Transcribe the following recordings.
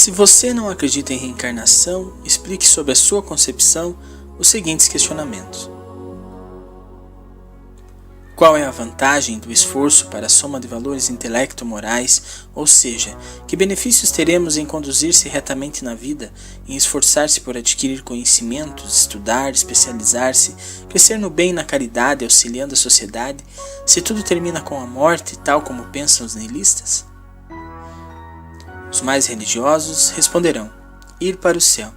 Se você não acredita em reencarnação, explique sobre a sua concepção os seguintes questionamentos. Qual é a vantagem do esforço para a soma de valores intelecto-morais, ou seja, que benefícios teremos em conduzir-se retamente na vida, em esforçar-se por adquirir conhecimentos, estudar, especializar-se, crescer no bem e na caridade, auxiliando a sociedade, se tudo termina com a morte, tal como pensam os nihilistas? Os mais religiosos responderão: ir para o céu.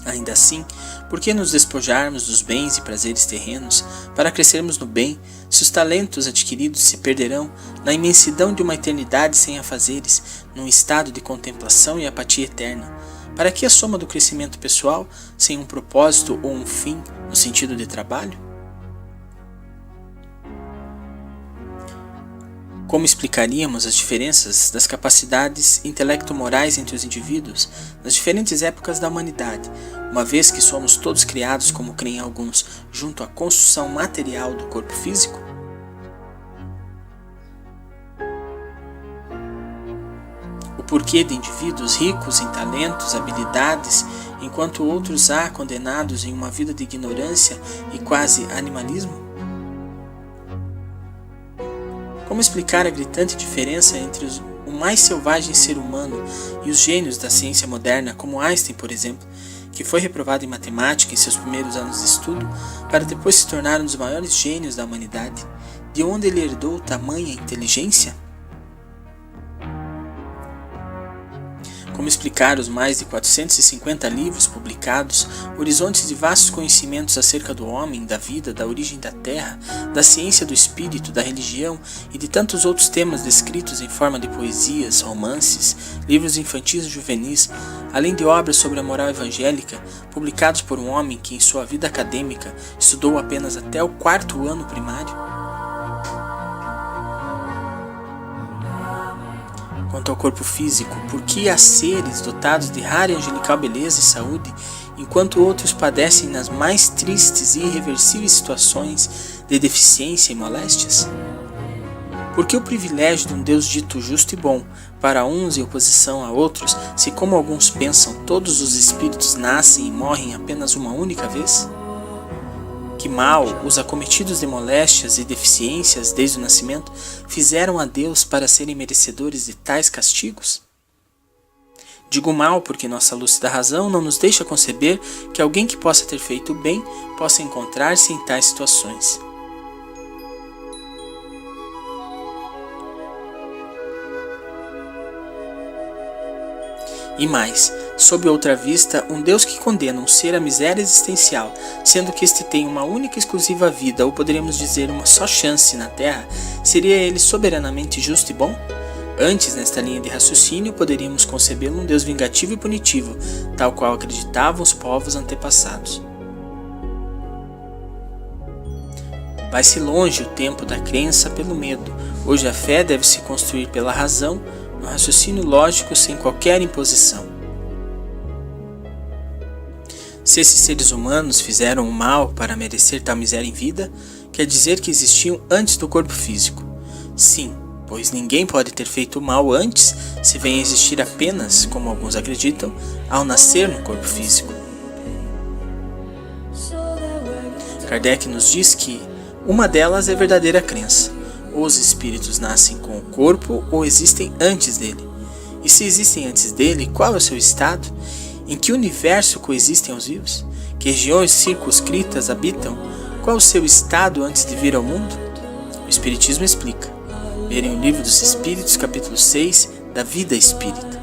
Ainda assim, por que nos despojarmos dos bens e prazeres terrenos para crescermos no bem, se os talentos adquiridos se perderão na imensidão de uma eternidade sem afazeres, num estado de contemplação e apatia eterna? Para que a soma do crescimento pessoal sem um propósito ou um fim no sentido de trabalho? Como explicaríamos as diferenças das capacidades intelecto-morais entre os indivíduos nas diferentes épocas da humanidade, uma vez que somos todos criados, como creem alguns, junto à construção material do corpo físico? O porquê de indivíduos ricos em talentos, habilidades, enquanto outros há condenados em uma vida de ignorância e quase animalismo? Como explicar a gritante diferença entre o mais selvagem ser humano e os gênios da ciência moderna, como Einstein, por exemplo, que foi reprovado em matemática em seus primeiros anos de estudo, para depois se tornar um dos maiores gênios da humanidade? De onde ele herdou tamanha inteligência? Como explicar os mais de 450 livros publicados, horizontes de vastos conhecimentos acerca do homem, da vida, da origem da terra, da ciência do espírito, da religião e de tantos outros temas descritos em forma de poesias, romances, livros infantis e juvenis, além de obras sobre a moral evangélica, publicados por um homem que em sua vida acadêmica estudou apenas até o 4º ano primário? Quanto ao corpo físico, por que há seres dotados de rara e angelical beleza e saúde, enquanto outros padecem nas mais tristes e irreversíveis situações de deficiência e moléstias? Por que o privilégio de um Deus dito justo e bom, para uns em oposição a outros, se, como alguns pensam, todos os espíritos nascem e morrem apenas uma única vez? Que mal os acometidos de moléstias e deficiências desde o nascimento fizeram a Deus para serem merecedores de tais castigos? Digo mal porque nossa lúcida razão não nos deixa conceber que alguém que possa ter feito o bem possa encontrar-se em tais situações. E mais, sob outra vista, um Deus que condena um ser à miséria existencial, sendo que este tem uma única e exclusiva vida, ou poderíamos dizer uma só chance na Terra, seria ele soberanamente justo e bom? Antes, nesta linha de raciocínio, poderíamos concebê-lo um Deus vingativo e punitivo, tal qual acreditavam os povos antepassados. Vai-se longe o tempo da crença pelo medo. Hoje a fé deve se construir pela razão, no raciocínio lógico sem qualquer imposição. Se esses seres humanos fizeram o mal para merecer tal miséria em vida, quer dizer que existiam antes do corpo físico. Sim, pois ninguém pode ter feito o mal antes, se vem a existir apenas, como alguns acreditam, ao nascer no corpo físico. Kardec nos diz que uma delas é verdadeira crença. Ou os espíritos nascem com o corpo ou existem antes dele. E se existem antes dele, qual é o seu estado? Em que universo coexistem os vivos? Que regiões circunscritas habitam? Qual o seu estado antes de vir ao mundo? O Espiritismo explica. Lerem o Livro dos Espíritos, capítulo 6, da vida espírita.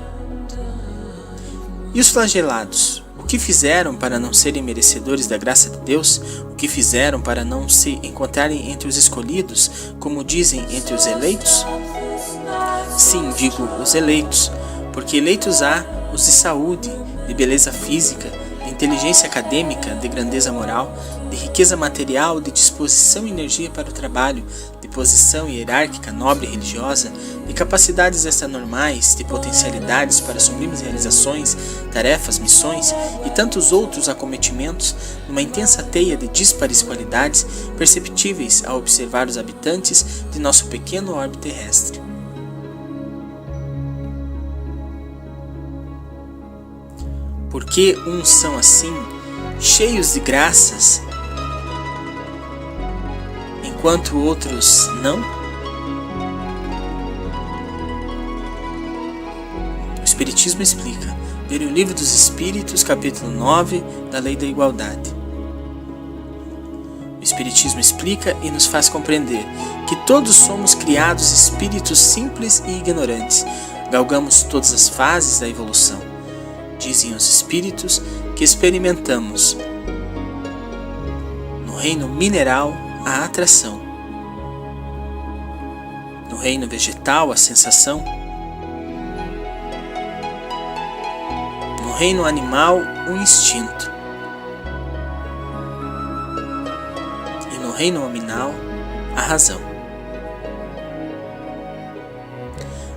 E os flagelados? O que fizeram para não serem merecedores da graça de Deus? O que fizeram para não se encontrarem entre os escolhidos, como dizem entre os eleitos? Sim, digo os eleitos, porque eleitos há os de saúde, de beleza física, de inteligência acadêmica, de grandeza moral, de riqueza material, de disposição e energia para o trabalho, de posição hierárquica, nobre e religiosa, de capacidades extranormais, de potencialidades para sublimes realizações, tarefas, missões e tantos outros acometimentos, numa intensa teia de díspares qualidades perceptíveis ao observar os habitantes de nosso pequeno orbe terrestre. Por que uns são assim, cheios de graças, enquanto outros não? O Espiritismo explica. Ver o Livro dos Espíritos, capítulo 9, da Lei da Igualdade. O Espiritismo explica e nos faz compreender que todos somos criados espíritos simples e ignorantes. Galgamos todas as fases da evolução. Dizem os espíritos que experimentamos no reino mineral a atração, no reino vegetal a sensação, no reino animal o instinto e no reino nominal a razão.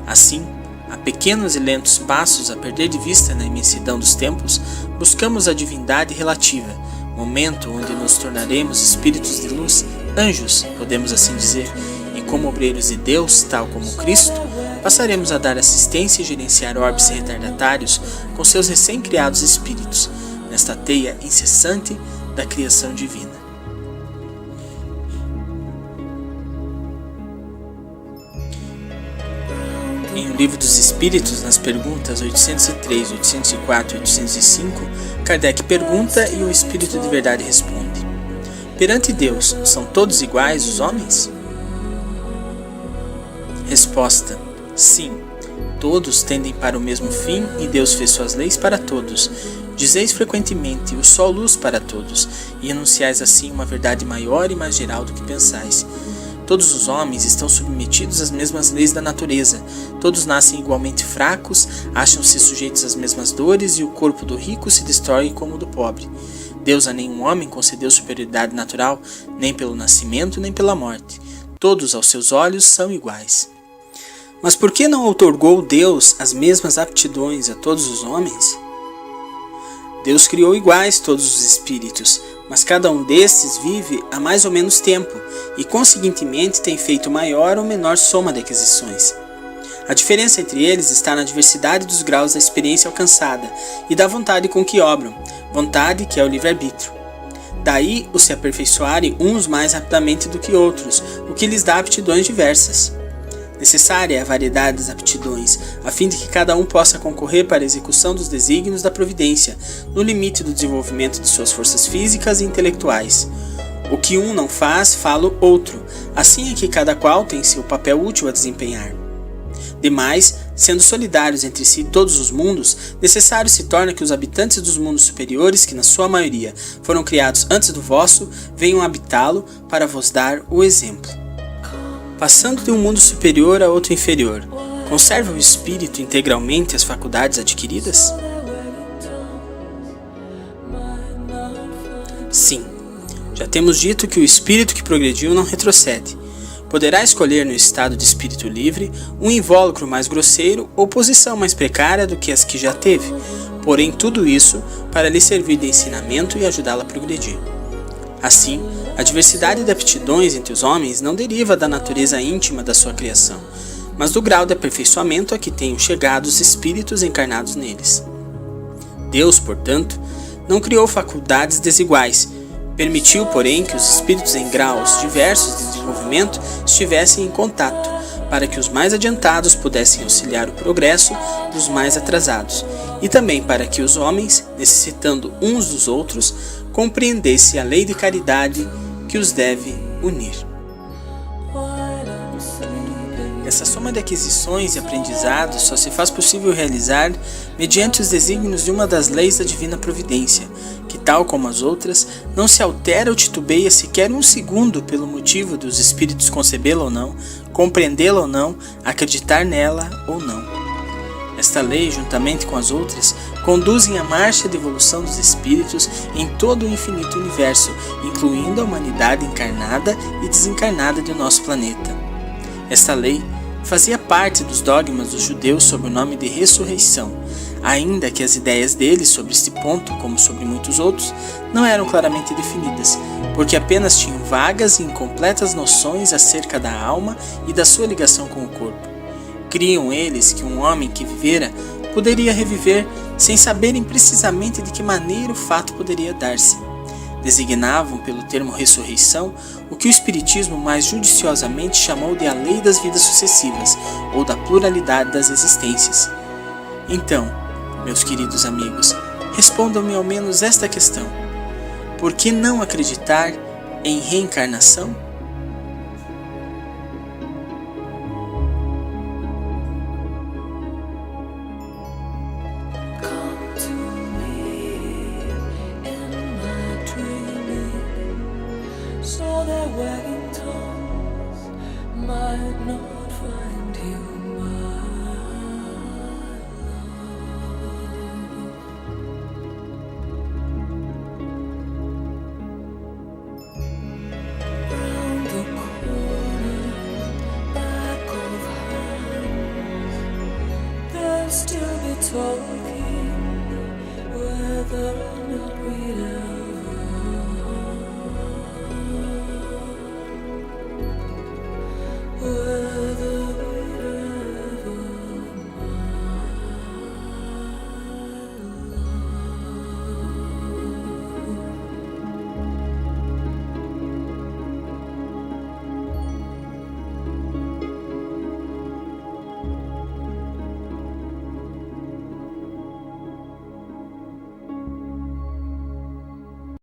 Assim, a pequenos e lentos passos a perder de vista na imensidão dos tempos, buscamos a divindade relativa, momento onde nos tornaremos espíritos de luz, anjos, podemos assim dizer, e como obreiros de Deus, tal como Cristo, passaremos a dar assistência e gerenciar orbes retardatários com seus recém-criados espíritos, nesta teia incessante da criação divina. Em O Livro dos Espíritos, nas perguntas 803, 804 e 805, Kardec pergunta e o Espírito de Verdade responde: perante Deus, são todos iguais os homens? Resposta: sim, todos tendem para o mesmo fim e Deus fez suas leis para todos. Dizeis frequentemente o sol luz para todos, e enunciais assim uma verdade maior e mais geral do que pensais. Todos os homens estão submetidos às mesmas leis da natureza, todos nascem igualmente fracos, acham-se sujeitos às mesmas dores e o corpo do rico se destrói como o do pobre. Deus a nenhum homem concedeu superioridade natural, nem pelo nascimento nem pela morte. Todos aos seus olhos são iguais. Mas por que não outorgou Deus as mesmas aptidões a todos os homens? Deus criou iguais todos os espíritos, mas cada um destes vive há mais ou menos tempo e, conseguintemente, tem feito maior ou menor soma de aquisições. A diferença entre eles está na diversidade dos graus da experiência alcançada e da vontade com que obram, vontade que é o livre-arbítrio. Daí os se aperfeiçoarem uns mais rapidamente do que outros, o que lhes dá aptidões diversas. Necessária é a variedade das aptidões, a fim de que cada um possa concorrer para a execução dos desígnios da providência, no limite do desenvolvimento de suas forças físicas e intelectuais. O que um não faz, fala o outro, assim é que cada qual tem seu papel útil a desempenhar. Demais, sendo solidários entre si todos os mundos, necessário se torna que os habitantes dos mundos superiores, que na sua maioria foram criados antes do vosso, venham habitá-lo para vos dar o exemplo. Passando de um mundo superior a outro inferior, conserva o espírito integralmente as faculdades adquiridas? Sim, já temos dito que o espírito que progrediu não retrocede. Poderá escolher no estado de espírito livre um invólucro mais grosseiro ou posição mais precária do que as que já teve, porém tudo isso para lhe servir de ensinamento e ajudá-la a progredir. Assim, a diversidade de aptidões entre os homens não deriva da natureza íntima da sua criação, mas do grau de aperfeiçoamento a que tenham chegado os espíritos encarnados neles. Deus, portanto, não criou faculdades desiguais, permitiu, porém, que os espíritos em graus diversos de desenvolvimento estivessem em contato, para que os mais adiantados pudessem auxiliar o progresso dos mais atrasados, e também para que os homens, necessitando uns dos outros, compreendessem a lei de caridade que os deve unir. Essa soma de aquisições e aprendizados só se faz possível realizar mediante os desígnios de uma das leis da divina providência, que, tal como as outras, não se altera ou titubeia sequer um segundo pelo motivo dos espíritos concebê-la ou não, compreendê-la ou não, acreditar nela ou não. Esta lei, juntamente com as outras, conduzem a marcha de evolução dos espíritos em todo o infinito universo, incluindo a humanidade encarnada e desencarnada de nosso planeta. Esta lei fazia parte dos dogmas dos judeus sob o nome de ressurreição, ainda que as ideias deles sobre este ponto, como sobre muitos outros, não eram claramente definidas, porque apenas tinham vagas e incompletas noções acerca da alma e da sua ligação com o corpo. Criam eles que um homem que vivera poderia reviver sem saberem precisamente de que maneira o fato poderia dar-se. Designavam pelo termo ressurreição o que o Espiritismo mais judiciosamente chamou de a lei das vidas sucessivas, ou da pluralidade das existências. Então, meus queridos amigos, respondam-me ao menos esta questão: por que não acreditar em reencarnação? So that wagging tongues might not find you, my love. Round the corner, back of hands, they'll still be told.